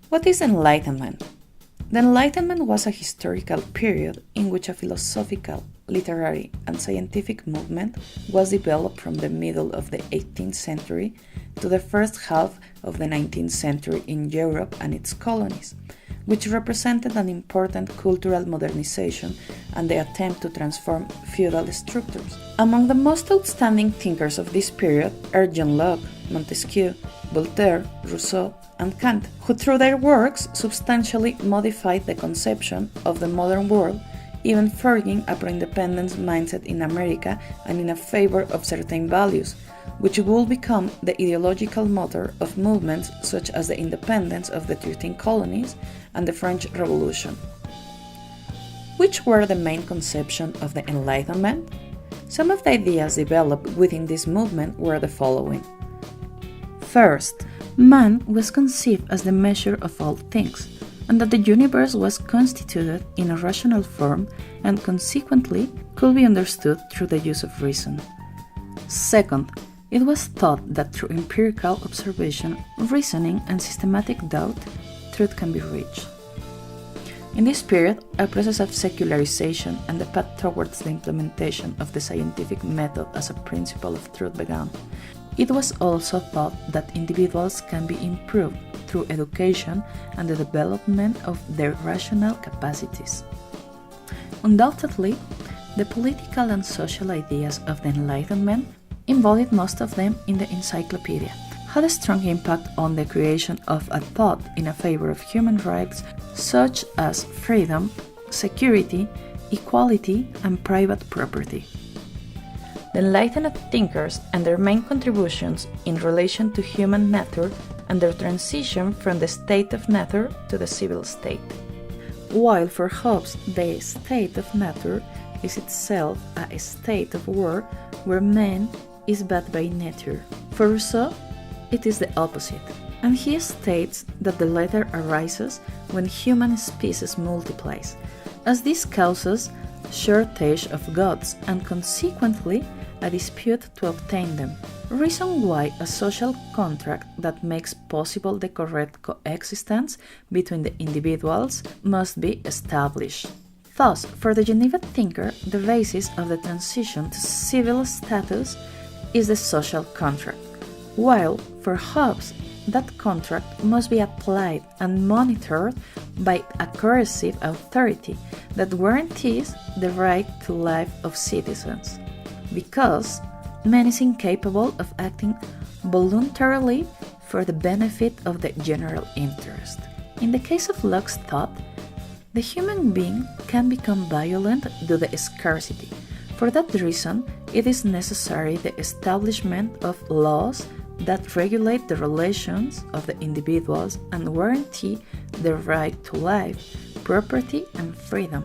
What is Enlightenment? The Enlightenment was a historical period in which a philosophical, literary, and scientific movement was developed from the middle of the 18th century to the first half of the 19th century in Europe and its colonies, which represented an important cultural modernization and the attempt to transform feudal structures. Among the most outstanding thinkers of this period are John Locke, Montesquieu, Voltaire, Rousseau, and Kant, who through their works substantially modified the conception of the modern world, even forging a pro-independence mindset in America and in favor of certain values, which would become the ideological motor of movements such as the independence of the 13 colonies and the French Revolution. Which were the main conceptions of the Enlightenment? Some of the ideas developed within this movement were the following. First, man was conceived as the measure of all things, and that the universe was constituted in a rational form and consequently could be understood through the use of reason. Second, it was thought that through empirical observation, reasoning, and systematic doubt, truth can be reached. In this period, a process of secularization and the path towards the implementation of the scientific method as a principle of truth began. It was also thought that individuals can be improved through education and the development of their rational capacities. Undoubtedly, the political and social ideas of the Enlightenment, embodied most of them in the encyclopedia, had a strong impact on the creation of a thought in favor of human rights such as freedom, security, equality, and private property. The Enlightened thinkers and their main contributions in relation to human nature and their transition from the state of nature to the civil state. While for Hobbes the state of nature is itself a state of war where man is bad by nature. For Rousseau, it is the opposite, and he states that the latter arises when human species multiplies, as this causes shortage of gods and consequently a dispute to obtain them, reason why a social contract that makes possible the correct coexistence between the individuals must be established. Thus, for the Geneva thinker, the basis of the transition to civil status is the social contract, while for Hobbes, that contract must be applied and monitored by a coercive authority that guarantees the right to life of citizens, because man is incapable of acting voluntarily for the benefit of the general interest. In the case of Locke's thought, the human being can become violent due to scarcity. For that reason, it is necessary the establishment of laws that regulate the relations of the individuals and guarantee the right to life, property, and freedom.